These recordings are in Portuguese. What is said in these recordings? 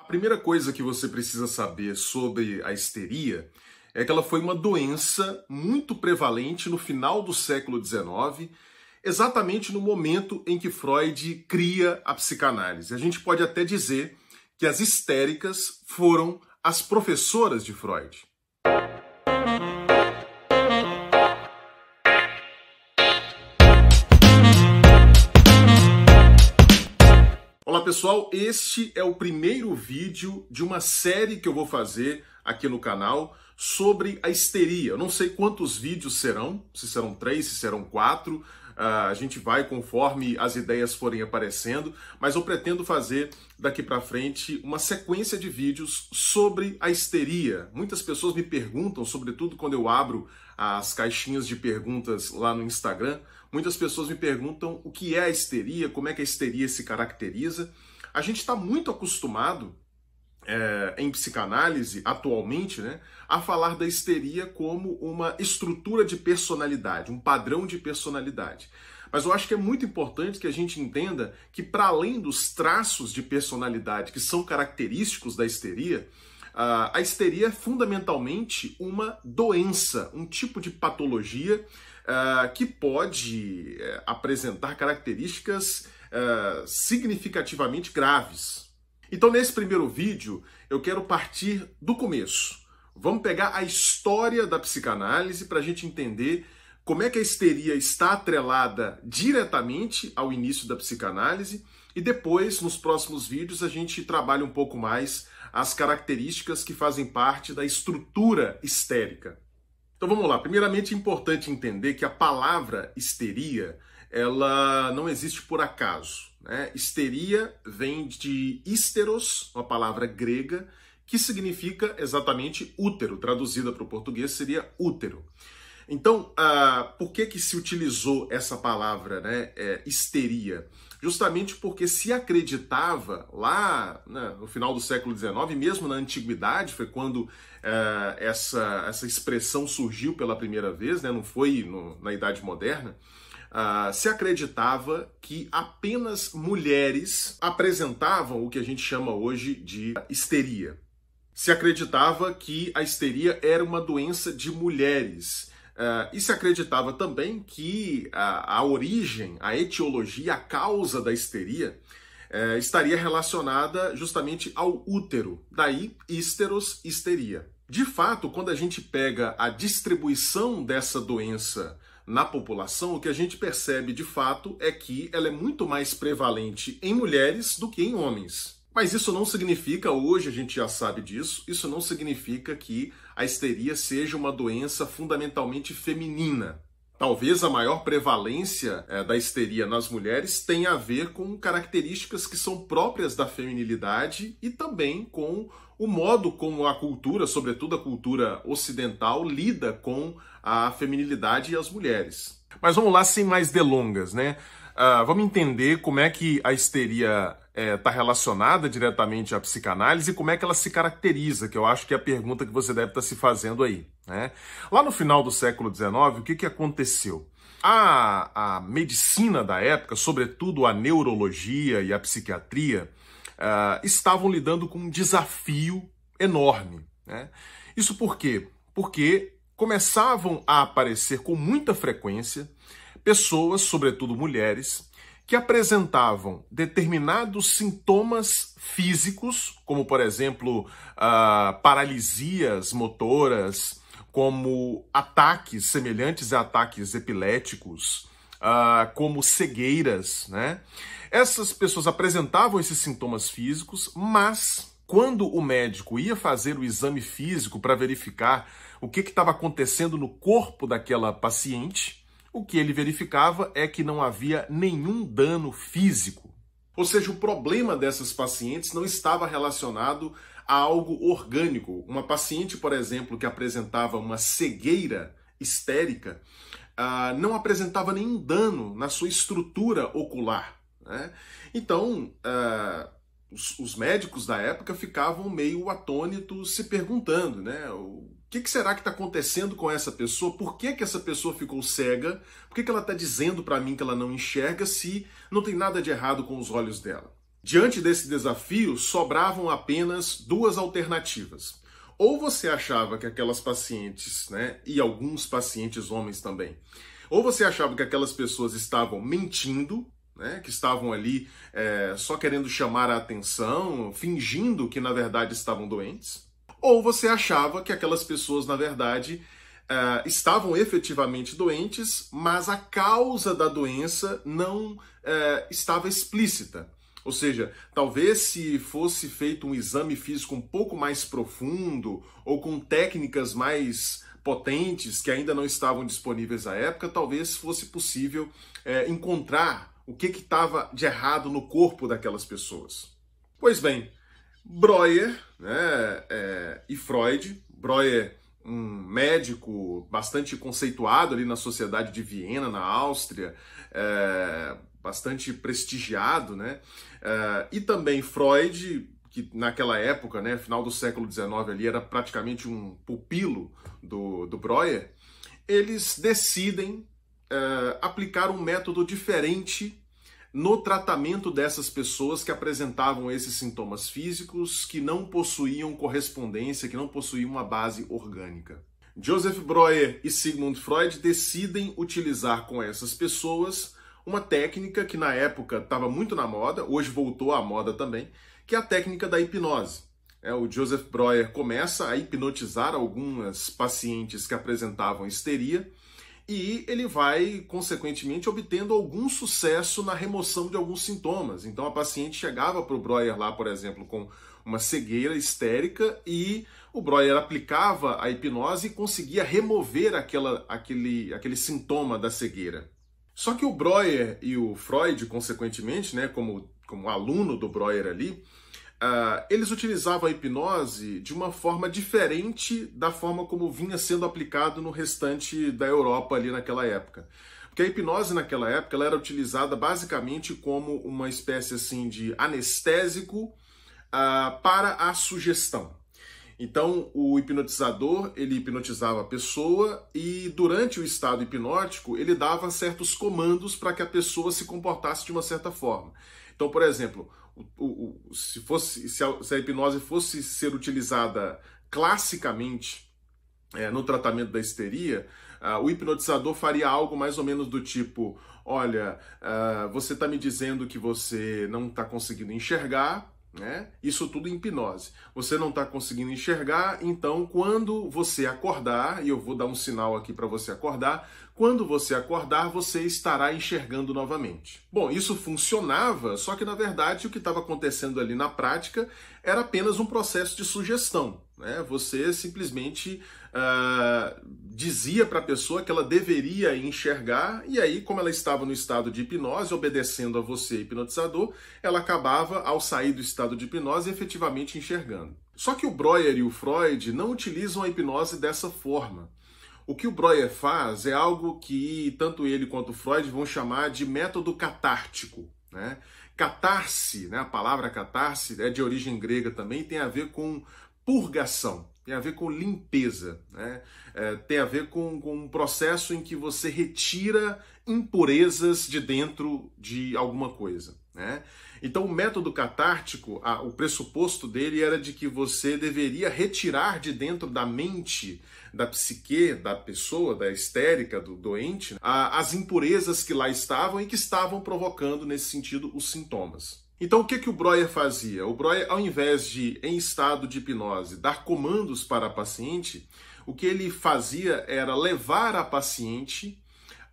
primeira coisa que você precisa saber sobre a histeria é que ela foi uma doença muito prevalente no final do século XIX, exatamente no momento em que Freud cria a psicanálise. A gente pode até dizer que as histéricas foram as professoras de Freud. Olá pessoal, este é o primeiro vídeo de uma série que eu vou fazer aqui no canal sobre a histeria. Eu não sei quantos vídeos serão, se serão 3, se serão 4, a gente vai conforme as ideias forem aparecendo, mas eu pretendo fazer daqui para frente uma sequência de vídeos sobre a histeria. Muitas pessoas me perguntam, sobretudo quando eu abro as caixinhas de perguntas lá no Instagram, muitas pessoas me perguntam o que é a histeria, como é que a histeria se caracteriza. A gente está muito acostumado em psicanálise, atualmente, a falar da histeria como uma estrutura de personalidade, um padrão de personalidade. Mas eu acho que é muito importante que a gente entenda que, para além dos traços de personalidade que são característicos da histeria, a histeria é fundamentalmente uma doença, um tipo de patologia que pode apresentar características significativamente graves. Então, nesse primeiro vídeo, eu quero partir do começo. Vamos pegar a história da psicanálise para a gente entender como é que a histeria está atrelada diretamente ao início da psicanálise e depois, nos próximos vídeos, a gente trabalha um pouco mais as características que fazem parte da estrutura histérica. Então vamos lá. Primeiramente, é importante entender que a palavra histeria, ela não existe por acaso. Histeria vem de histeros, uma palavra grega, que significa exatamente útero. Traduzida para o português seria útero. Então, por que se utilizou essa palavra, histeria? Justamente porque se acreditava lá no final do século XIX, mesmo na antiguidade, foi quando essa expressão surgiu pela primeira vez, não foi na Idade Moderna, se acreditava que apenas mulheres apresentavam o que a gente chama hoje de histeria. Se acreditava que a histeria era uma doença de mulheres. E se acreditava também que a origem, a etiologia, a causa da histeria estaria relacionada justamente ao útero. Daí, histeros, histeria. De fato, quando a gente pega a distribuição dessa doença na população, o que a gente percebe de fato é que ela é muito mais prevalente em mulheres do que em homens. Mas isso não significa, hoje a gente já sabe disso, isso não significa que a histeria seja uma doença fundamentalmente feminina. Talvez a maior prevalência da histeria nas mulheres tenha a ver com características que são próprias da feminilidade e também com o modo como a cultura, sobretudo a cultura ocidental, lida com a feminilidade e as mulheres. Mas vamos lá, sem mais delongas, vamos entender como é que a histeria está relacionada diretamente à psicanálise e como é que ela se caracteriza, que eu acho que é a pergunta que você deve estar se fazendo aí. Lá no final do século XIX, o que aconteceu? A medicina da época, sobretudo a neurologia e a psiquiatria, estavam lidando com um desafio enorme. Isso por quê? Porque começavam a aparecer com muita frequência pessoas, sobretudo mulheres, que apresentavam determinados sintomas físicos, como, por exemplo, paralisias motoras, como ataques semelhantes a ataques epiléticos, como cegueiras, Essas pessoas apresentavam esses sintomas físicos, mas quando o médico ia fazer o exame físico para verificar o que estava acontecendo no corpo daquela paciente, o que ele verificava é que não havia nenhum dano físico. Ou seja, o problema dessas pacientes não estava relacionado a algo orgânico. Uma paciente, por exemplo, que apresentava uma cegueira histérica, não apresentava nenhum dano na sua estrutura ocular. Então, os médicos da época ficavam meio atônitos, se perguntando, o que será que está acontecendo com essa pessoa? Por que essa pessoa ficou cega? Por que ela está dizendo para mim que ela não enxerga se não tem nada de errado com os olhos dela? Diante desse desafio, sobravam apenas duas alternativas. Ou você achava que aquelas pacientes, né, e alguns pacientes homens também, ou você achava que aquelas pessoas estavam mentindo, né, que estavam ali só querendo chamar a atenção, fingindo que na verdade estavam doentes, ou você achava que aquelas pessoas na verdade estavam efetivamente doentes, mas a causa da doença não estava explícita. Ou seja, talvez se fosse feito um exame físico um pouco mais profundo ou com técnicas mais potentes que ainda não estavam disponíveis à época, talvez fosse possível encontrar o que estava de errado no corpo daquelas pessoas. Pois bem, Breuer, né, e Freud, Breuer, um médico bastante conceituado ali na Sociedade de Viena, na Áustria, bastante prestigiado, né? E também Freud, que naquela época, né, final do século XIX, ali era praticamente um pupilo do Breuer, eles decidem aplicar um método diferente no tratamento dessas pessoas que apresentavam esses sintomas físicos que não possuíam correspondência, que não possuíam uma base orgânica. Joseph Breuer e Sigmund Freud decidem utilizar com essas pessoas uma técnica que na época estava muito na moda, hoje voltou à moda também, que é a técnica da hipnose. O Joseph Breuer começa a hipnotizar algumas pacientes que apresentavam histeria e ele vai, consequentemente, obtendo algum sucesso na remoção de alguns sintomas. Então a paciente chegava para o Breuer lá, por exemplo, com uma cegueira histérica e o Breuer aplicava a hipnose e conseguia remover aquele sintoma da cegueira. Só que o Breuer e o Freud, consequentemente, né, como aluno do Breuer ali, eles utilizavam a hipnose de uma forma diferente da forma como vinha sendo aplicado no restante da Europa ali naquela época. Porque a hipnose naquela época ela era utilizada basicamente como uma espécie assim de anestésico para a sugestão. Então, o hipnotizador, ele hipnotizava a pessoa e durante o estado hipnótico, ele dava certos comandos para que a pessoa se comportasse de uma certa forma. Então, por exemplo, se a hipnose fosse ser utilizada classicamente no tratamento da histeria, o hipnotizador faria algo mais ou menos do tipo: olha, você está me dizendo que você não está conseguindo enxergar, né? Isso tudo em hipnose. Você não está conseguindo enxergar, então quando você acordar, e eu vou dar um sinal aqui para você acordar, quando você acordar, você estará enxergando novamente. Bom, isso funcionava, só que na verdade o que estava acontecendo ali na prática era apenas um processo de sugestão, né? Você simplesmente dizia para a pessoa que ela deveria enxergar, e aí, como ela estava no estado de hipnose, obedecendo a você, hipnotizador, ela acabava, ao sair do estado de hipnose, efetivamente enxergando. Só que o Breuer e o Freud não utilizam a hipnose dessa forma. O que o Breuer faz é algo que tanto ele quanto o Freud vão chamar de método catártico, né? Catarse, né? A palavra catarse é de origem grega também, tem a ver com purgação, tem a ver com limpeza, né? Tem a ver com um processo em que você retira impurezas de dentro de alguma coisa, né? Então o método catártico, o pressuposto dele era de que você deveria retirar de dentro da mente, da psique, da pessoa, da histérica, do doente, as impurezas que lá estavam e que estavam provocando, nesse sentido, os sintomas. Então o que o Breuer fazia? O Breuer, ao invés de, em estado de hipnose, dar comandos para a paciente, o que ele fazia era levar a paciente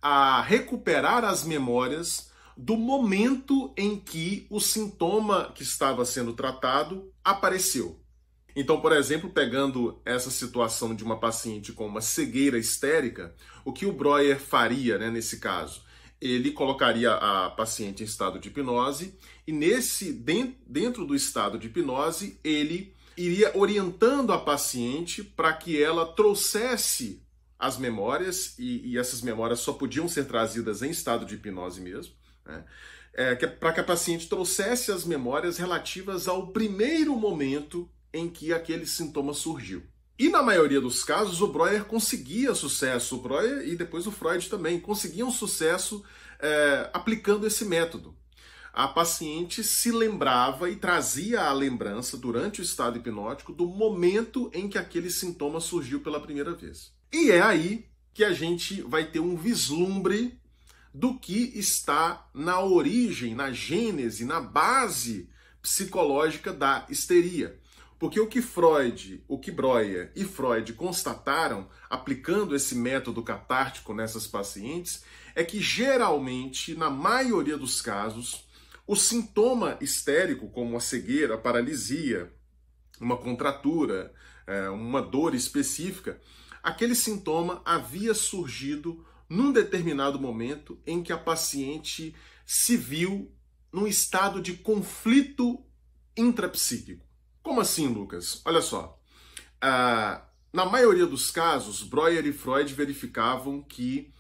a recuperar as memórias do momento em que o sintoma que estava sendo tratado apareceu. Então, por exemplo, pegando essa situação de uma paciente com uma cegueira histérica, o que o Breuer faria, né, nesse caso? Ele colocaria a paciente em estado de hipnose e dentro do estado de hipnose ele iria orientando a paciente para que ela trouxesse as memórias, e essas memórias só podiam ser trazidas em estado de hipnose mesmo, né? Para que a paciente trouxesse as memórias relativas ao primeiro momento em que aquele sintoma surgiu. E na maioria dos casos o Breuer conseguia sucesso, o Breuer e depois o Freud também conseguiam sucesso aplicando esse método. a paciente se lembrava e trazia a lembrança durante o estado hipnótico do momento em que aquele sintoma surgiu pela primeira vez. E é aí que a gente vai ter um vislumbre do que está na origem, na gênese, na base psicológica da histeria. Porque o que Breuer e Freud constataram, aplicando esse método catártico nessas pacientes, é que geralmente, na maioria dos casos, o sintoma histérico, como a cegueira, a paralisia, uma contratura, uma dor específica, aquele sintoma havia surgido num determinado momento em que a paciente se viu num estado de conflito intrapsíquico. Como assim, Lucas? Olha só. Na maioria dos casos, Breuer e Freud verificavam que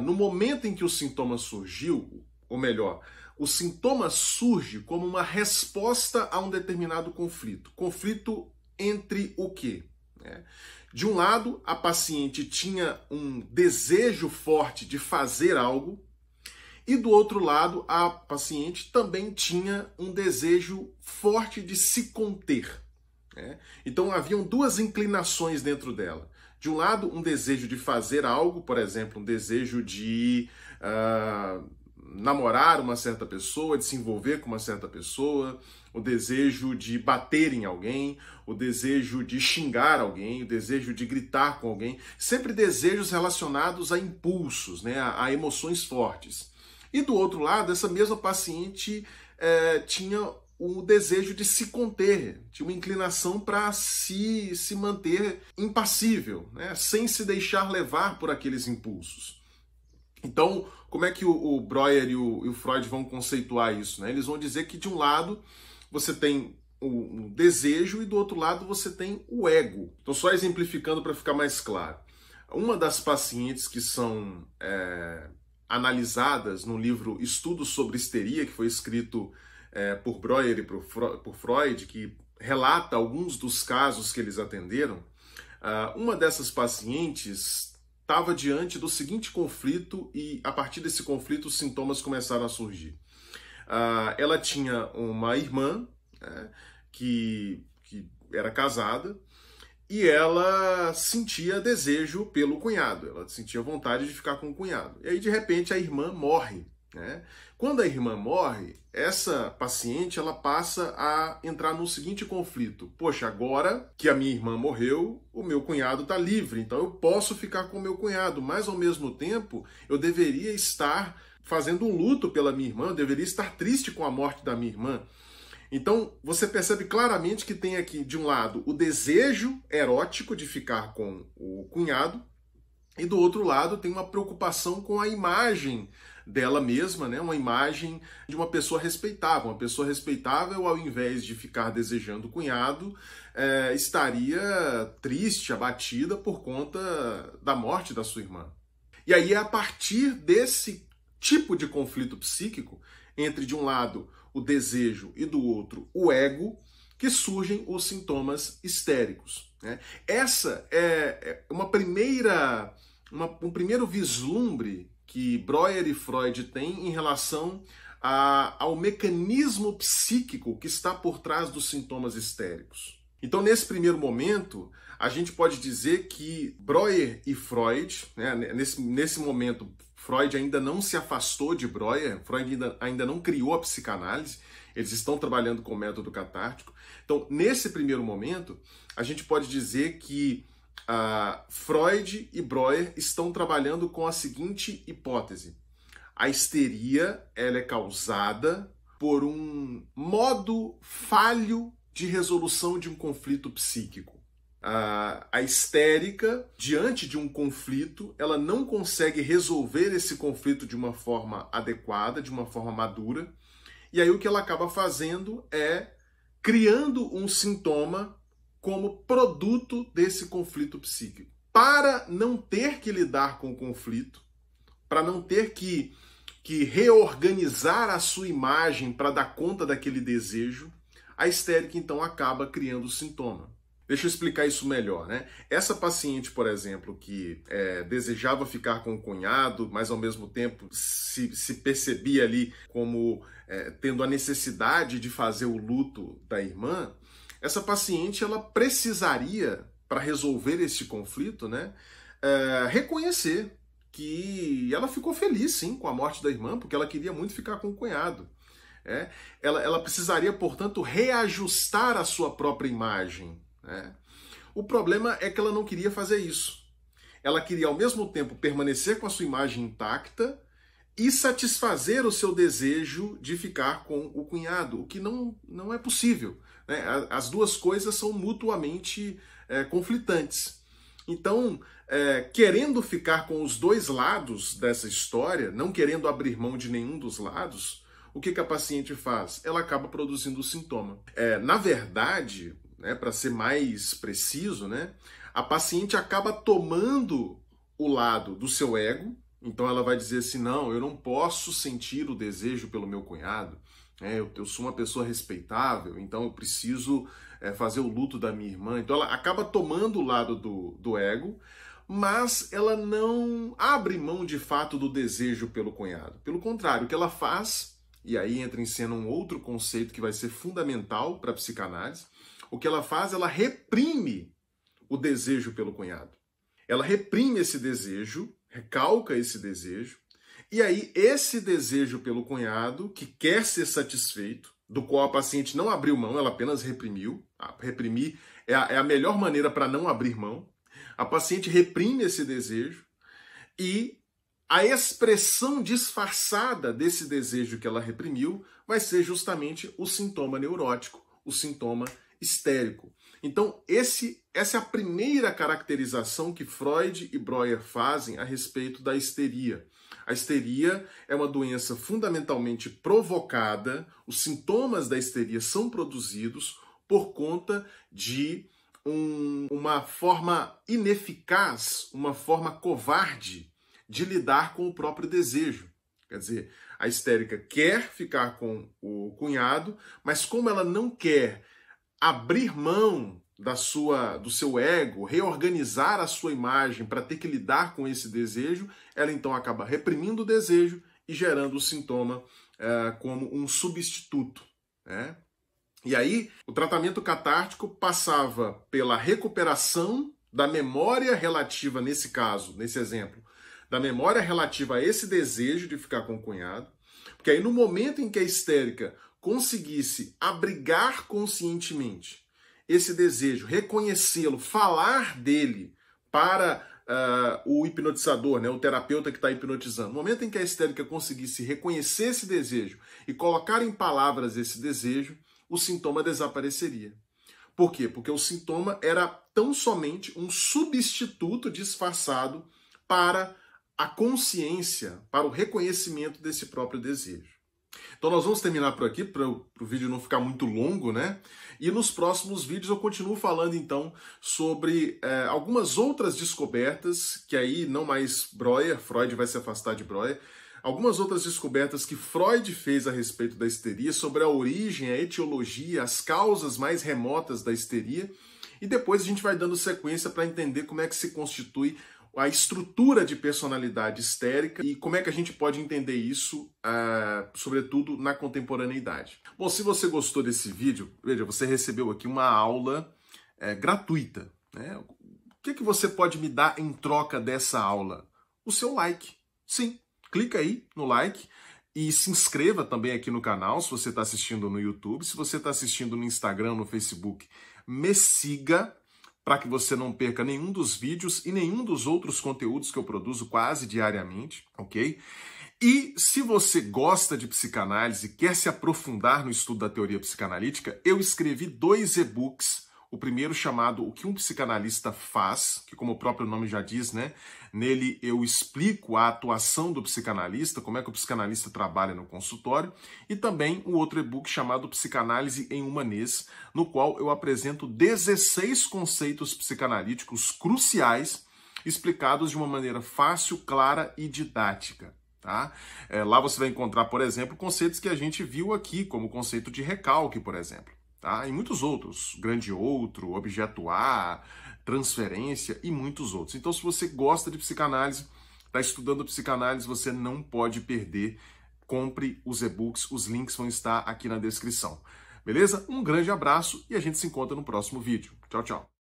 no momento em que o sintoma surgiu, ou melhor, o sintoma surge como uma resposta a um determinado conflito. Conflito entre o quê? De um lado, a paciente tinha um desejo forte de fazer algo, e do outro lado, a paciente também tinha um desejo forte de se conter. Então, haviam duas inclinações dentro dela. De um lado, um desejo de fazer algo, por exemplo, um desejo de namorar uma certa pessoa, de se envolver com uma certa pessoa, o desejo de bater em alguém, o desejo de xingar alguém, o desejo de gritar com alguém, sempre desejos relacionados a impulsos, a emoções fortes. E do outro lado, essa mesma paciente tinha o desejo de se conter, tinha uma inclinação para se manter impassível, sem se deixar levar por aqueles impulsos. Então, como é que o Breuer e o Freud vão conceituar isso? Eles vão dizer que de um lado você tem o desejo e do outro lado você tem o ego. Então, só exemplificando para ficar mais claro. Uma das pacientes que são analisadas no livro Estudos sobre Histeria, que foi escrito por Breuer e por Freud, que relata alguns dos casos que eles atenderam, uma dessas pacientes estava diante do seguinte conflito e, a partir desse conflito, os sintomas começaram a surgir. Ela tinha uma irmã que era casada e ela sentia desejo pelo cunhado, ela sentia vontade de ficar com o cunhado. E aí, de repente, a irmã morre. Quando a irmã morre, essa paciente ela passa a entrar no seguinte conflito. Poxa, agora que a minha irmã morreu, o meu cunhado está livre, então eu posso ficar com o meu cunhado, mas ao mesmo tempo eu deveria estar fazendo um luto pela minha irmã, eu deveria estar triste com a morte da minha irmã. Então, você percebe claramente que tem aqui, de um lado, o desejo erótico de ficar com o cunhado, e do outro lado tem uma preocupação com a imagem dela mesma, uma imagem de uma pessoa respeitável. Uma pessoa respeitável, ao invés de ficar desejando o cunhado, estaria triste, abatida por conta da morte da sua irmã. E aí é a partir desse tipo de conflito psíquico, entre de um lado o desejo e do outro o ego, que surgem os sintomas histéricos. Essa é um primeiro vislumbre que Breuer e Freud têm em relação ao mecanismo psíquico que está por trás dos sintomas histéricos. Então, nesse primeiro momento, a gente pode dizer que Breuer e Freud, nesse momento, Freud ainda não se afastou de Breuer, Freud ainda não criou a psicanálise, eles estão trabalhando com o método catártico. Então, nesse primeiro momento, a gente pode dizer que Freud e Breuer estão trabalhando com a seguinte hipótese. A histeria ela é causada por um modo falho de resolução de um conflito psíquico. A histérica, diante de um conflito, ela não consegue resolver esse conflito de uma forma adequada, de uma forma madura, e aí o que ela acaba fazendo é criando um sintoma como produto desse conflito psíquico. Para não ter que lidar com o conflito, para não ter que reorganizar a sua imagem para dar conta daquele desejo, a histérica então acaba criando o sintoma. Deixa eu explicar isso melhor, né? Essa paciente, por exemplo, que desejava ficar com o cunhado, mas ao mesmo tempo se percebia ali como tendo a necessidade de fazer o luto da irmã, essa paciente ela precisaria, para resolver esse conflito, né, reconhecer que ela ficou feliz, sim, com a morte da irmã, porque ela queria muito ficar com o cunhado. Ela precisaria, portanto, reajustar a sua própria imagem. O problema é que ela não queria fazer isso. Ela queria, ao mesmo tempo, permanecer com a sua imagem intacta e satisfazer o seu desejo de ficar com o cunhado, o que não é possível, né? As duas coisas são mutuamente conflitantes. Então, querendo ficar com os dois lados dessa história, não querendo abrir mão de nenhum dos lados, o que a paciente faz? Ela acaba produzindo o sintoma. Na verdade, para ser mais preciso, a paciente acaba tomando o lado do seu ego. Então ela vai dizer assim, não, eu não posso sentir o desejo pelo meu cunhado, eu sou uma pessoa respeitável, então eu preciso fazer o luto da minha irmã. Então ela acaba tomando o lado do ego, mas ela não abre mão de fato do desejo pelo cunhado. Pelo contrário, o que ela faz, e aí entra em cena um outro conceito que vai ser fundamental para a psicanálise, o que ela faz, ela reprime o desejo pelo cunhado. Ela reprime esse desejo, recalca esse desejo, e aí esse desejo pelo cunhado, que quer ser satisfeito, do qual a paciente não abriu mão, ela apenas reprimiu. Reprimir é a melhor maneira para não abrir mão. A paciente reprime esse desejo e a expressão disfarçada desse desejo que ela reprimiu vai ser justamente o sintoma neurótico, o sintoma histérico. Então, essa é a primeira caracterização que Freud e Breuer fazem a respeito da histeria. A histeria é uma doença fundamentalmente provocada, os sintomas da histeria são produzidos por conta de uma forma ineficaz, uma forma covarde de lidar com o próprio desejo. Quer dizer, a histérica quer ficar com o cunhado, mas como ela não quer abrir mão do seu ego, reorganizar a sua imagem para ter que lidar com esse desejo, ela então acaba reprimindo o desejo e gerando o sintoma como um substituto. E aí, o tratamento catártico passava pela recuperação da memória relativa, nesse caso, nesse exemplo, da memória relativa a esse desejo de ficar com o cunhado, porque aí no momento em que a histérica conseguisse abrigar conscientemente esse desejo, reconhecê-lo, falar dele para o hipnotizador, o terapeuta que está hipnotizando, no momento em que a histérica conseguisse reconhecer esse desejo e colocar em palavras esse desejo, o sintoma desapareceria. Por quê? Porque o sintoma era tão somente um substituto disfarçado para a consciência, para o reconhecimento desse próprio desejo. Então nós vamos terminar por aqui, para o vídeo não ficar muito longo, E nos próximos vídeos eu continuo falando, então, sobre algumas outras descobertas, que aí não mais Breuer, Freud vai se afastar de Breuer, algumas outras descobertas que Freud fez a respeito da histeria, sobre a origem, a etiologia, as causas mais remotas da histeria, e depois a gente vai dando sequência para entender como é que se constitui a estrutura de personalidade histérica e como é que a gente pode entender isso, sobretudo na contemporaneidade. Bom, se você gostou desse vídeo, veja, você recebeu aqui uma aula gratuita. O que você pode me dar em troca dessa aula? O seu like. Sim, clica aí no like e se inscreva também aqui no canal, se você está assistindo no YouTube. Se você está assistindo no Instagram, no Facebook, me siga, para que você não perca nenhum dos vídeos e nenhum dos outros conteúdos que eu produzo quase diariamente, ok? E se você gosta de psicanálise e quer se aprofundar no estudo da teoria psicanalítica, eu escrevi 2 e-books. O primeiro chamado O que um psicanalista faz, que como o próprio nome já diz, nele eu explico a atuação do psicanalista, como é que o psicanalista trabalha no consultório, e também um outro e-book chamado Psicanálise em Humanês, no qual eu apresento 16 conceitos psicanalíticos cruciais, explicados de uma maneira fácil, clara e didática. Tá? Lá você vai encontrar, por exemplo, conceitos que a gente viu aqui, como o conceito de recalque, por exemplo. tá? E muitos outros, grande outro, objeto A, transferência e muitos outros. Então, se você gosta de psicanálise, está estudando psicanálise, você não pode perder. Compre os e-books, os links vão estar aqui na descrição. Beleza? Um grande abraço e a gente se encontra no próximo vídeo. Tchau, tchau.